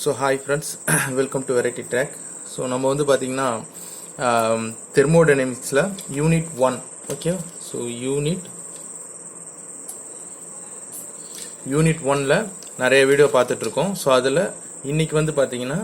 So hi friends, welcome to Variety Track. So நம்ம வந்து பாத்தீங்கன்னா thermodynamicsல unit 1 okay. So unit 1ல நிறைய வீடியோ பார்த்துட்டு இருக்கோம். ஸோ அதில் இன்னைக்கு வந்து பார்த்தீங்கன்னா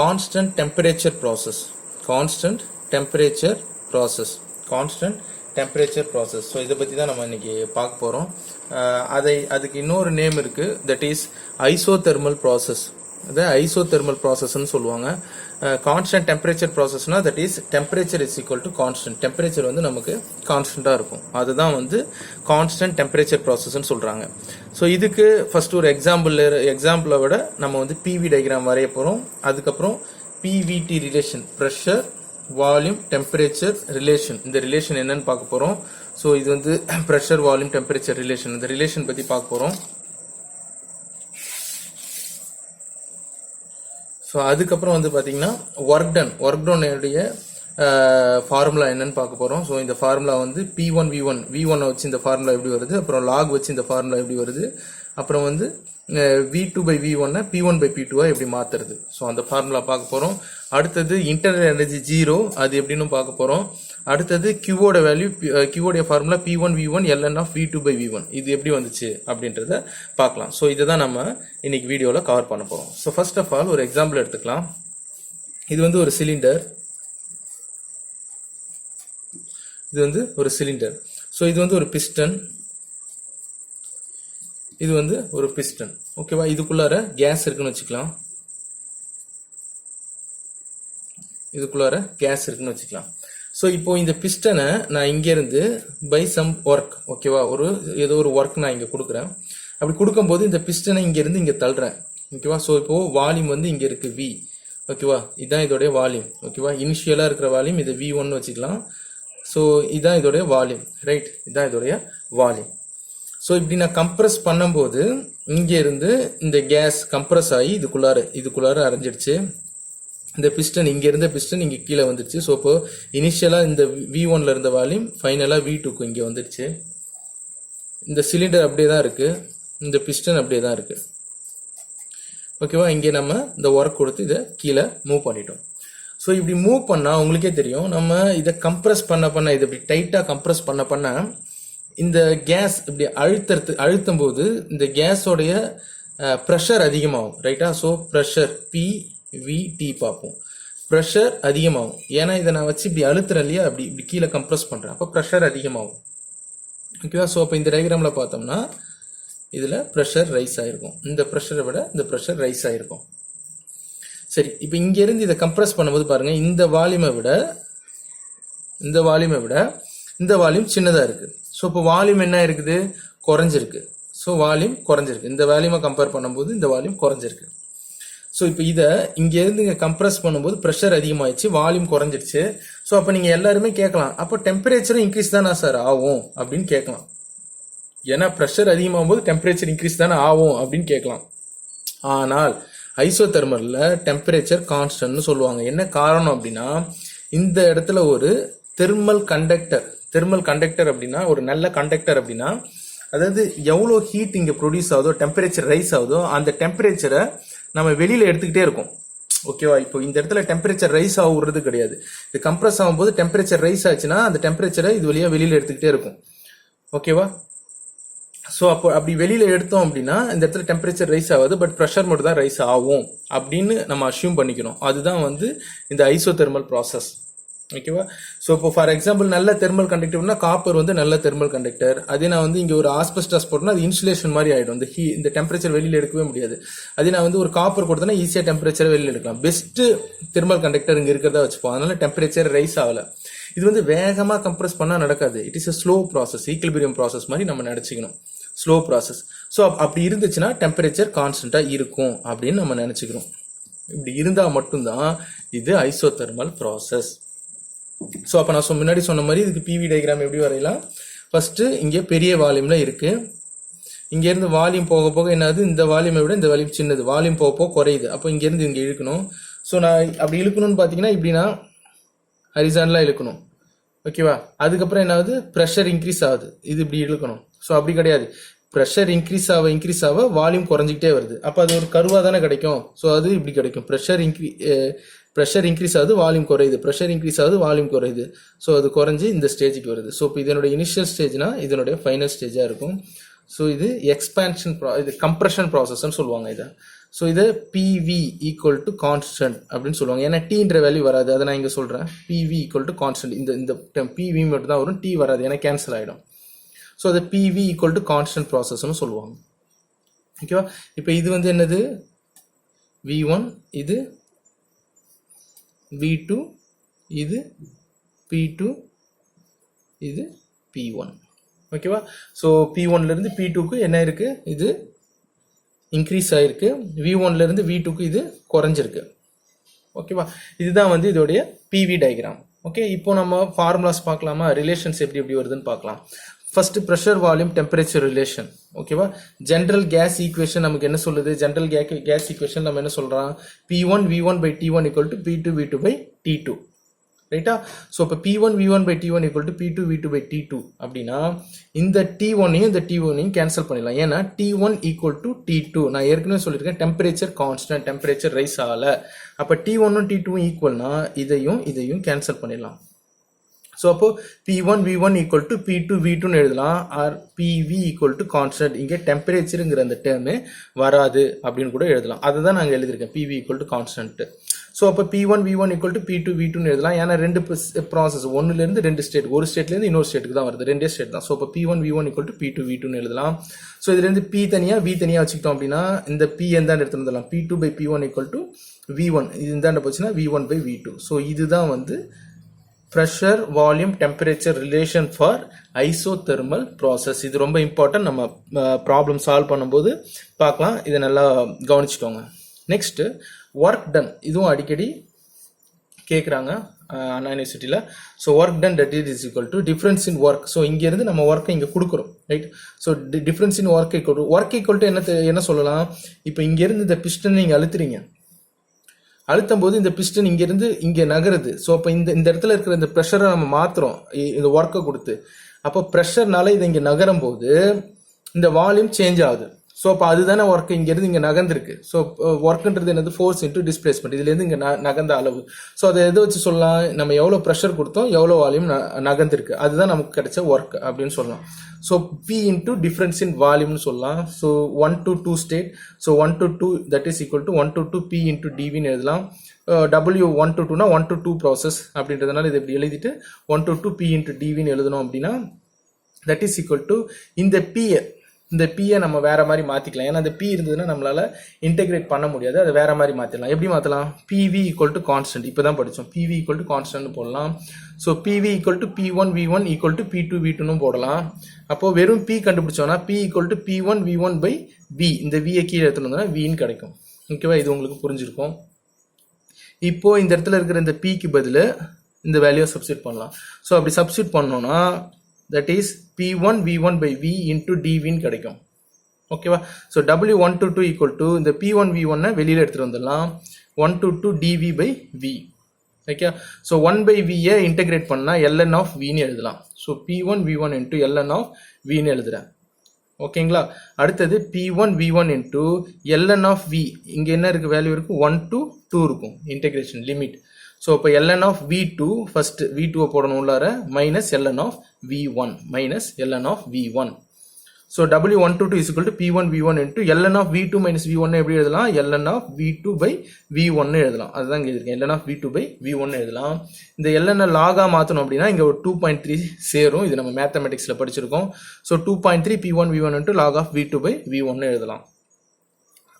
கான்ஸ்டன்ட் டெம்பரேச்சர் ப்ராசஸ் ஸோ இதை பற்றி தான் நம்ம இன்னைக்கு பார்க்க போகிறோம். அதுக்கு இன்னொரு நேம் இருக்குது, தட் இஸ் ஐசோதெர்மல் ப்ராசஸ். அதை ஐசோதெர்மல் ப்ராசஸ்ன்னு சொல்லுவாங்க. கான்ஸ்டன்ட் டெம்பரேச்சர் ப்ராசஸ்னா that is temperature is equal to constant. Temperature வந்து நமக்கு கான்ஸ்டன்டாக இருக்கும், அதுதான் வந்து கான்ஸ்டன்ட் டெம்பரேச்சர் ப்ராசஸ்ன்னு சொல்கிறாங்க. ஸோ இதுக்கு ஃபர்ஸ்ட் ஒரு எக்ஸாம்பிளை விட நம்ம வந்து பிவி டயக்ராம் வரைய போகிறோம். அதுக்கப்புறம் PVT relation, pressure volume temperature relation, இந்த ரிலேஷன் என்னன்னு பார்க்க போகிறோம். ஸோ இது வந்து ப்ரெஷர் வால்யூம் டெம்பரேச்சர் ரிலேஷன், இந்த ரிலேஷன் பற்றி பார்க்க போகிறோம். ஸோ அதுக்கப்புறம் வந்து பார்த்தீங்கன்னா ஒர்க் டன் உடைய ஃபார்முலா என்னன்னு பார்க்க போகிறோம். ஸோ இந்த ஃபார்முலா வந்து V1 வச்சு இந்த ஃபார்முலா எப்படி வருது, அப்புறம் லாக் வச்சு இந்த ஃபார்முலா எப்படி வருது, அப்புறம் வந்து V2/V1 P1/P2 எப்படி மாத்துறது, ஸோ அந்த ஃபார்முலா பார்க்க போகிறோம். அடுத்தது இன்டர்னல் எனர்ஜி 0, அது எப்படின்னு பார்க்க போகிறோம். அடுத்தது கியூவோட வேல்யூ, கியூவோடைய formula P1V1 ln of V2/V1, இது எப்படி வந்துச்சு அப்படின்றத பார்க்கலாம். ஸோ இதை தான் நம்ம இன்னைக்கு வீடியோவில் கவர் பண்ண போகிறோம். ஸோ ஃபர்ஸ்ட் ஆஃப் ஆல் ஒரு எக்ஸாம்பிள் எடுத்துக்கலாம். இது வந்து ஒரு சிலிண்டர், ஸோ இது வந்து ஒரு பிஸ்டன், இது வந்து ஒரு பிஸ்டன், ஓகேவா. இதுக்குள்ளார கேஸ் இருக்குன்னு வச்சுக்கலாம், ஸோ இப்போ இந்த பிஸ்டனை நான் இங்கேருந்து பை சம் ஒர்க், ஓகேவா, ஏதோ ஒரு ஒர்க் நான் இங்கே கொடுக்குறேன். அப்படி கொடுக்கும்போது இந்த பிஸ்டனை இங்கேருந்து இங்கே தள்ளுறேன், ஓகேவா. ஸோ இப்போ வால்யூம் வந்து இங்கே இருக்கு V, ஓகேவா. இதுதான் இதோடைய வால்யூம், ஓகேவா. இனிஷியலாக இருக்கிற வால்யூம் இதை V1 வச்சுக்கலாம். ஸோ இதுதான் இதோடைய வால்யூம், ரைட், இதுதான் இதோடைய வால்யூம். ஸோ இப்படி நான் கம்ப்ரஸ் பண்ணும்போது இங்கே இருந்து இந்த கேஸ் கம்ப்ரஸ் ஆகி இதுக்குள்ளார அரைஞ்சிடுச்சு. இந்த பிஸ்டன் இங்கே இருந்த பிஸ்டன் இங்கே கீழே வந்துடுச்சு. ஸோ இப்போ இனிஷியலாக இந்த V1ல இருந்த வால்யூம் ஃபைனலாக V2க்கு இங்கே வந்துடுச்சு. இந்த சிலிண்டர் அப்படியே தான் இருக்கு, இந்த பிஸ்டன் அப்படியே தான் இருக்கு, ஓகேவா. இங்கே நம்ம இந்த ஒர்க் கொடுத்து இதை கீழே மூவ் பண்ணிட்டோம். ஸோ இப்படி மூவ் பண்ணால் உங்களுக்கே தெரியும், நம்ம இதை கம்ப்ரஸ் பண்ண இது இப்படி டைட்டாக கம்ப்ரஸ் பண்ண இந்த கேஸ் இப்படி அழுத்தும் போது இந்த கேஸோடைய ப்ரெஷர் அதிகமாகும், ரைட்டா. ஸோ ப்ரெஷர் PVT பார்ப்போம், ப்ரெஷர் அதிகமாகும். ஏன்னா இதை நான் வச்சு இப்படி அழுத்துறேன் இல்லையா, இப்படி கீழே கம்ப்ரஸ் பண்ணுறேன், அப்போ ப்ரெஷர் அதிகமாகும், ஓகேவா. ஸோ அப்போ இந்த டயக்ராமில் பார்த்தோம்னா இதில் ப்ரெஷர் ரைஸ் ஆகிருக்கும், இந்த ப்ரெஷரை விட இந்த ப்ரெஷர் ரைஸ் ஆகிருக்கும். சரி, இப்போ இங்கேருந்து இதை கம்ப்ரஸ் பண்ணும்போது பாருங்க, இந்த வால்யூமை விட இந்த வால்யூம் சின்னதாக இருக்குது. ஸோ இப்போ வால்யூம் என்ன இருக்குது, குறைஞ்சிருக்கு. ஸோ வால்யூம் குறைஞ்சிருக்கு, இந்த வால்யூமை கம்பேர் பண்ணும்போது இந்த வால்யூம் குறைஞ்சிருக்கு. ஸோ இப்போ இதை இங்கேருந்து இங்கே கம்ப்ரஸ் பண்ணும்போது ப்ரெஷர் அதிகமாகிடுச்சு, வால்யூம் குறைஞ்சிருச்சு. ஸோ அப்போ நீங்கள் எல்லாருமே கேட்கலாம், அப்போ டெம்பரேச்சரும் இன்க்ரீஸ் தானே சார் ஆகும் அப்படின்னு கேட்கலாம். ஏன்னா ப்ரெஷர் அதிகமாகும் போது டெம்பரேச்சர் இன்க்ரீஸ் தானே ஆகும் அப்படின்னு கேட்கலாம். ஆனால் ஐசோதெர்மல்ல டெம்பரேச்சர் கான்ஸ்டன்ட்னு சொல்லுவாங்க. என்ன காரணம் அப்படின்னா, இந்த இடத்துல ஒரு தெர்மல் கண்டக்டர் அப்படின்னா, ஒரு நல்ல கண்டக்டர் அப்படின்னா, அதாவது எவ்வளோ ஹீட் இங்கே ப்ரொடியூஸ் ஆகுதோ, டெம்பரேச்சர் ரைஸ் ஆகுதோ, அந்த டெம்பரேச்சரை நம்ம வெளியில் எடுத்துக்கிட்டே இருக்கோம், ஓகேவா. இப்போ இந்த இடத்துல டெம்பரேச்சர் ரைஸ் ஆகுறது கிடையாது, இது கம்ப்ரஸ் ஆகும்போது டெம்பரேச்சர் ரைஸ் ஆச்சுன்னா அந்த டெம்பரேச்சரை இது வழியாக வெளியில் எடுத்துக்கிட்டே இருக்கும், ஓகேவா. ஸோ அப்படி வெளியில் எடுத்தோம் அப்படின்னா இந்த இடத்துல டெம்பரேச்சர் ரைஸ் ஆகாது, பட் ப்ரெஷர் மட்டும் தான் ரைஸ் ஆகும் அப்படின்னு நம்ம அஷ்யூம் பண்ணிக்கணும். அதுதான் வந்து இந்த ஐசோதெர்மல் ப்ராசஸ், ஓகேவா. ஸோ இப்போ ஃபார் எக்ஸாம்பிள் நல்ல தெர்மல் கண்டக்டர்னா காப்பர் வந்து நல்ல தெர்மல் கண்டக்டர். அதே நான் வந்து இங்கே ஒரு ஆஸ்பெஸ்டாஸ் போட்டோம்னா அது இன்சுலேஷன் மாதிரி ஆகிடும், இந்த டெம்பரேச்சர் வெளியில் எடுக்கவே முடியாது. அதே நான் வந்து ஒரு காப்பர் கொடுத்தேன்னா ஈஸியாக டெம்பரேச்சர் வெளியில் எடுக்கலாம். பெஸ்ட் தெர்மல் கண்டக்டர் இங்கே இருக்கிறதா வச்சுப்போம், அதனால டெம்பரேச்சர் ரைஸ் ஆகலை. இது வந்து வேகமாக கம்ப்ரஸ் பண்ணால் நடக்காது, it is a slow process, equilibrium process மாதிரி நம்ம நினச்சிக்கணும், ஸ்லோ ப்ராசஸ். ஸோ அப்படி இருந்துச்சுன்னா டெம்பரேச்சர் கான்ஸ்டன்டாக இருக்கும் அப்படின்னு நம்ம நினச்சிக்கிறோம். இப்படி இருந்தால் மட்டும்தான் இது ஐசோதெர்மல் ப்ராசஸ். ஸோ அப்போ நான் முன்னாடி சொன்ன மாதிரி இதுக்கு பிவி டயக்ராம் எப்படி வரையலாம். ஃபர்ஸ்ட் இங்கே பெரிய வால்யூம்ல இருக்கு, இங்கேருந்து வால்யூம் போக போக என்னது, இந்த வால்யூமை விட இந்த வால்யூம் சின்னது, வால்யூம் போக போக குறையுது. அப்போ இங்கேருந்து இங்கே இழுக்கணும். ஸோ நான் அப்படி இழுக்கணும்னு பார்த்தீங்கன்னா இப்படின்னா ஹரிசான்லாம் இழுக்கணும், ஓகேவா. அதுக்கப்புறம் என்ன ஆகுது, ப்ரெஷர் இன்க்ரீஸ் ஆகுது, இது இப்படி இழுக்கணும். ஸோ அப்படி கிடையாது, ப்ரெஷர் இன்க்ரீஸ் ஆக வால்யூம் குறைஞ்சிக்கிட்டே வருது. அப்போ அது ஒரு கர்வாக தானே கிடைக்கும். ஸோ அது இப்படி கிடைக்கும். ப்ரெஷர் இன்க்ரீஸ் ஆகுது, வால்யூம் குறையுது, ப்ரெஷர் இன்க்ரீஸ் ஆகுது, வால்யூம் குறையுது. ஸோ அது குறைஞ்சி இந்த ஸ்டேஜுக்கு வருது. ஸோ இப்போ இதனுடைய இனிஷியல் ஸ்டேஜ்னா இதனுடைய ஃபைனல் ஸ்டேஜாக இருக்கும். ஸோ இது எக்ஸ்பேன்ஷன் இது கம்ப்ரெஷன் ப்ராசஸ்ன்னு சொல்லுவாங்க இதை. ஸோ இதை பிவி ஈக்குவல் டு கான்ஸ்டன்ட் அப்படின்னு சொல்லுவாங்க. ஏன்னா டீன்ற வேல்யூ வராது, அதை நான் இங்கே சொல்கிறேன். பிவி ஈக்குவல் டு கான்ஸ்டன்ட், இந்த பிவி மட்டும் தான் வரும், டி வராது, ஏன்னா கேன்சல் ஆகிடும். ஸோ அதை பிவி ஈக்குவல் டு கான்ஸ்டன்ட் ப்ராசஸ்ன்னு சொல்லுவாங்க. ஓகேவா? இப்போ இது வந்து என்னது, V1, இது V2, இது P2, இது P1. ஓகேவா? ஸோ P1லேருந்து P2க்கு என்ன இருக்குது, இது இன்க்ரீஸ் ஆகிருக்கு. V1லேருந்து V2க்கு இது குறைஞ்சிருக்கு. ஓகேவா? இதுதான் வந்து இதோடைய PV டயக்ராம். ஓகே, இப்போ நம்ம ஃபார்முலாஸ் பார்க்கலாமா, ரிலேஷன்ஸ் எப்படி எப்படி வருதுன்னு பார்க்கலாம். First pressure volume temperature relation. ஓகேவா? ஜென்ரல் கேஸ் ஈக்குவேஷன் நமக்கு என்ன சொல்லுது, ஜென்ரல் கேஸ் ஈக்குவேஷன் நம்ம என்ன சொல்கிறோம், P1 V1 by T1 equal to P2 V2 by T2. ரைட்டா? ஸோ இப்போ P1 V1 by T1 equal to P2 V2 by T2 அப்படின்னா இந்த T1ஐயும் இந்த T1ஐயும் கேன்சல் பண்ணிடலாம். ஏன்னா T1 equal to T2, நான் ஏற்கனவே சொல்லியிருக்கேன் டெம்பரேச்சர் கான்ஸ்டன்ட், டெம்பரேச்சர் ரைஸ் ஆகலை. அப்போ T1ம் T2ம் ஈக்குவல்னா இதையும் கேன்சல் பண்ணிடலாம். ஸோ அப்போ P1 V1 equal to P2 V2ன்னு எழுதலாம். Or PV equal to constant, இங்கே டெம்பரேச்சருங்கிற அந்த டேர்மு வராது அப்படின்னு கூட எழுதலாம். அதை தான் நாங்கள் எழுதியிருக்கேன், PV equal to constant. So அப்போ P1 V1 equal to P2 V2ன்னு எழுதலாம். ஏன்னா ரெண்டு ப்ராசஸ், ஒன்றுலேருந்து ரெண்டு ஸ்டேட், ஒரு ஸ்டேட்லேருந்து இன்னொரு ஸ்டேட்டுக்கு தான் வருது, ரெண்டே ஸ்டேட் தான். ஸோ அப்போ P1 V1 equal to P2 V2ன்னு எழுதலாம். ஸோ இதுலேருந்து P தனியாக V தனியாக வச்சுக்கிட்டோம் அப்படின்னா இந்த P எந்தாண்டு எடுத்து வந்துடலாம், P2 by P1 equal to V1, இது இந்தாண்ட போச்சுன்னா V1 by V2. ஸோ இதுதான் வந்து pressure volume temperature relation for isothermal process. இது ரொம்ப இம்பார்ட்டன்ட், நம்ம ப்ராப்ளம் சால்வ் பண்ணும்போது பார்க்கலாம், இதை நல்லா கவனிச்சுக்கோங்க. நெக்ஸ்ட் ஒர்க் டன், இதுவும் அடிக்கடி கேட்குறாங்க அண்ணா யூனிவர்சிட்டியில். So work done that is equal to difference in work. So இங்கேருந்து நம்ம ஒர்க்கை இங்கே கொடுக்குறோம், right? So difference in work equal to என்ன சொல்லலாம், இப்போ இங்கேருந்து இந்த பிஸ்டன் நீங்கள் அழுத்துறீங்க, அழுத்தும் போது இந்த பிஸ்டன் இங்கேருந்து இங்கே நகருது. ஸோ அப்போ இந்த இடத்துல இருக்கிற இந்த ப்ரெஷரை நம்ம மாற்றுறோம் இந்த ஒர்க்கை கொடுத்து. அப்போ ப்ரெஷர்னால இது இங்கே நகரும் போது இந்த வால்யூம் சேஞ்ச் ஆகுது. ஸோ அப்போ அதுதானே ஒர்க், இங்கேருந்து இங்கே நகர்ந்துருக்கு. ஸோ ஒர்க்குன்றது என்னது, ஃபோர்ஸ் இன்ட்டு டிஸ்பிளேஸ்மெண்ட், இதுலேருந்து இங்கே நகர்ந்த அளவு. ஸோ அதை எதை வச்சு சொல்லலாம், நம்ம எவ்வளோ ப்ரெஷர் கொடுத்தோம், எவ்வளோ வால்யூம் நகர்ந்துருக்கு, அதுதான் நமக்கு கிடைச்ச ஒர்க் அப்படின்னு சொல்லலாம். So P into difference in வால்யூம்னு சொல்லலாம். So 1 to 2 state, so 1 to 2 that is equal to 1 to 2 P into டிவின்னு எழுதலாம். W 1 to 2னா 1 to 2 ப்ராசஸ் அப்படின்றதுனால இதை இப்படி எழுதிட்டு 1 to 2 P இன்ட்டு டிவின்னு எழுதணும் அப்படின்னா தட் இஸ் ஈக்குவல் டு இந்த P-யை நம்ம வேற மாதிரி மாற்றிக்கலாம். ஏன்னா அந்த P இருந்ததுன்னா நம்மளால இன்டெகிரேட் பண்ண முடியாது, அதை வேற மாதிரி மாற்றிடலாம். எப்படி மாற்றலாம், PV ஈக்குவல் டு கான்ஸ்டன்ட், இப்போ தான் படித்தோம், PV ஈக்குவல் டு கான்ஸ்டன்ட் போடலாம். So PV equal to P1 V1 equal to P2 V2ன்னு போடலாம். அப்போது வெறும் P கண்டுபிடிச்சோன்னா P equal to P1 V1 by V, இந்த V-யை கீழே எடுத்துன்னு வந்தோம்னா Vன்னு கிடைக்கும். ஓகேவா? இது உங்களுக்கு புரிஞ்சிருக்கும். இப்போ இந்த இடத்துல இருக்கிற இந்த Pக்கு பதில் இந்த வேல்யூவை சப்ஸ்டியூட் பண்ணலாம். ஸோ அப்படி சப்ஸ்டியூட் பண்ணோன்னா that is P1 V1 by V into dVன்னு கிடைக்கும். ஓகேவா? So W1 to 2 equal to இந்த P1 V1 வெளியில் எடுத்துகிட்டு வந்துடலாம், 1 to 2 dV by V. Okay, so 1 by V-யை இன்டெகிரேட் பண்ணால் ln of Vன்னு எழுதலாம். So P1 V1 into ln of Vன்னு எழுதுகிறேன். ஓகேங்களா? அடுத்தது P1 V1 into ln of V, இங்கே என்ன இருக்குது, வேல்யூ இருக்குது, 1 to 2 இருக்கும் இன்டெகிரேஷன் லிமிட். ஸோ இப்போ ln of V2, first V2 போடணும் உள்ளார, minus ln of V1 minus ln of V1. So W1 to 2 is equal to P1 V1 into ln of V2 minus V1 எப்படி எழுதலாம், ln of V2 by V1 எழுதலாம். அதுதான் இங்கே இருக்கேன், ln of V2 by V1 எழுதலாம். இந்த ln லாகா மாற்றணும் அப்படின்னா இங்கே ஒரு 2.3 சேரும், இது நம்ம மேத்தமெட்டிக்ஸில் படிச்சிருக்கோம். So 2.3 P1 V1 into log of V2 by V1 எழுதலாம்.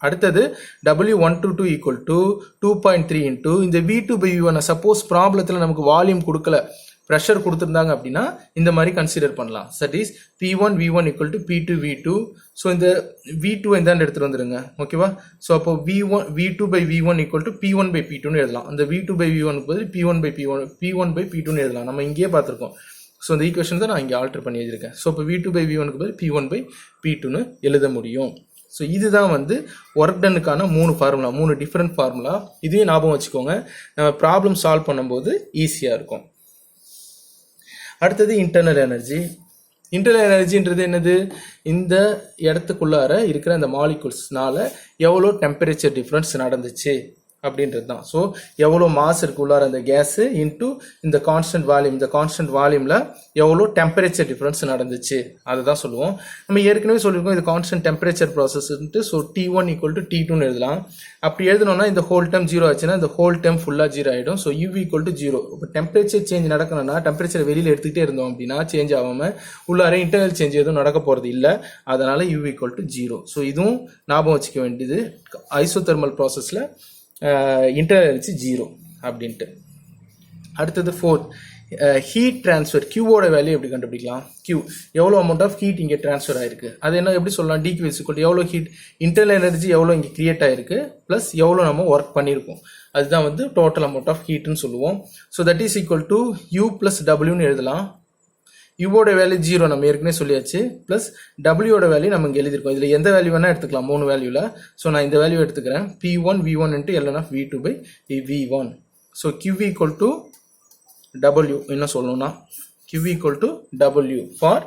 அடுத்தது W1 to 2 equal to 2.3 into இந்த V2 by V1, சப்போஸ் ப்ராப்ளத்தில் நமக்கு வால்யூம் கொடுக்கல, ப்ரெஷர் கொடுத்துருந்தாங்க அப்படின்னா இந்த மாதிரி கன்சிடர் பண்ணலாம். That is P1 V1 equal to P2 V2. So இந்த V2 எந்தாண்டு எடுத்துகிட்டு வந்துடுங்க. ஓகேவா? ஸோ அப்போ V2 by V1 equal to P1 by P2ன்னு எழுதலாம். அந்த V2 by V1 பதில் P1 by P2ன்னு எழுதலாம். நம்ம இங்கேயே பார்த்துருக்கோம். ஸோ இந்த ஈக்குவேஷன் தான் நான் இங்கே ஆல்டர் பண்ணி எழுதியிருக்கேன். ஸோ இப்போ V2 by V1க்கு பதில் P1 by P2ன்னு எழுத முடியும். ஸோ இதுதான் வந்து ஒர்க் டன்னுக்கான 3 ஃபார்முலா, 3 டிஃப்ரெண்ட் ஃபார்முலா. இதையும் ஞாபகம் வச்சுக்கோங்க, நம்ம ப்ராப்ளம் சால்வ் பண்ணும்போது ஈஸியாக இருக்கும். அடுத்தது இன்டர்னல் எனர்ஜி. இன்டர்னல் எனர்ஜின்றது என்னது, இந்த இடத்துக்குள்ளார இருக்கிற அந்த மாலிகுல்ஸ்னால எவ்வளோ டெம்பரேச்சர் டிஃப்ரென்ஸ் நடந்துச்சு அப்படின்றது தான். ஸோ எவ்வளோ மாஸ் இருக்கு உள்ளார அந்த கேஸு இன்ட்டு இந்த கான்ஸ்டன்ட் வால்யூம், இந்த கான்ஸ்டன்ட் வால்யூமில் எவ்வளோ டெம்பரேச்சர் டிஃப்ரென்ஸ் நடந்துச்சு அதை தான் சொல்லுவோம். நம்ம ஏற்கனவே சொல்லியிருக்கோம் இது கான்ஸ்டன்ட் டெம்பரேச்சர் ப்ராசஸ்ன்ட்டு. ஸோ T1 ஈக்குவல் டு T2ன்னு எழுதலாம். அப்படி எழுதணும்னா இந்த ஹோல் டைம் 0 ஆச்சுன்னா இந்த ஹோல் டைம் ஃபுல்லாக 0 ஆகிடும். So U equal to 0. இப்போ டெம்பரேச்சர் சேஞ்ச் நடக்கணும்னா டெம்பரேச்சர் வெளியில் எடுத்துக்கிட்டே இருந்தோம் அப்படின்னா சேஞ்ச் ஆகாமல் உள்ளார இன்டர்னல் சேஞ்ச் எதுவும் நடக்க போகிறது இல்லை. அதனால் U ஈக்குவல் டு 0. ஸோ இதுவும் ஞாபகம் வச்சுக்க வேண்டியது. ஐசோதெர்மல் ப்ராசஸில் இன்டர்னல் எனர்ஜி 0 அப்படின்ட்டு. அடுத்தது 4th ஹீட் ட்ரான்ஸ்ஃபர். கியூவோட வேல்யூ எப்படி கண்டுபிடிக்கலாம்? கியூ எவ்வளோ அமௌண்ட் ஆஃப் ஹீட் இங்கே ட்ரான்ஸ்ஃபர் ஆயிருக்கு. அது என்ன எப்படி சொல்லலாம்? டிக்யூ இஸ் ஈக்குவல் டு எவ்வளோ ஹீட் இன்டர்னல் எனர்ஜி எவ்வளோ இங்கே கிரியேட் ஆயிருக்கு ப்ளஸ் எவ்வளோ நம்ம ஒர்க் பண்ணியிருக்கோம். அதுதான் வந்து டோட்டல் அமௌண்ட் ஆஃப் ஹீட்னு சொல்லுவோம். So that is equal to U plus டபிள்யூன்னு எழுதலாம். யூவோட வேல்யூ 0 நம்ம ஏற்கனவே சொல்லியாச்சு. ப்ளஸ் டபிள்யூட வேல்யூ நம்ம இங்கே எழுதியிருக்கோம். இதில் எந்த வேல்யூ வேணால் எடுத்துக்கலாம் 3 வேல்யூவில். ஸோ நான் இந்த வேல்யூ எடுத்துக்கிறேன். P1 V1 into ln of V2 by V1. So Q equal to W என்ன சொல்லணும்னா Q equal to W for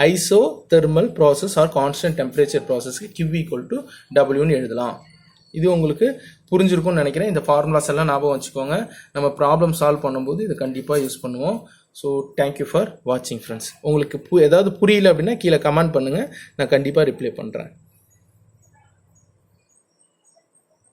isothermal process or constant temperature ப்ராசஸ்க்கு Q ஈக்குவல் டு Wன்னு எழுதலாம். இது உங்களுக்கு புரிஞ்சிருக்கும்னு நினைக்கிறேன். இந்த ஃபார்முலாஸ் எல்லாம் ஞாபகம் வச்சுக்கோங்க. நம்ம ப்ராப்ளம் சால்வ் பண்ணும்போது இதை கண்டிப்பாக யூஸ் பண்ணுவோம். ஸோ தேங்க்யூ ஃபார் வாட்சிங் ஃப்ரெண்ட்ஸ். உங்களுக்கு ஏதாவது புரியல அப்படின்னா கீழே கமெண்ட் பண்ணுங்கள், நான் கண்டிப்பாக ரிப்ளை பண்ணுறேன்.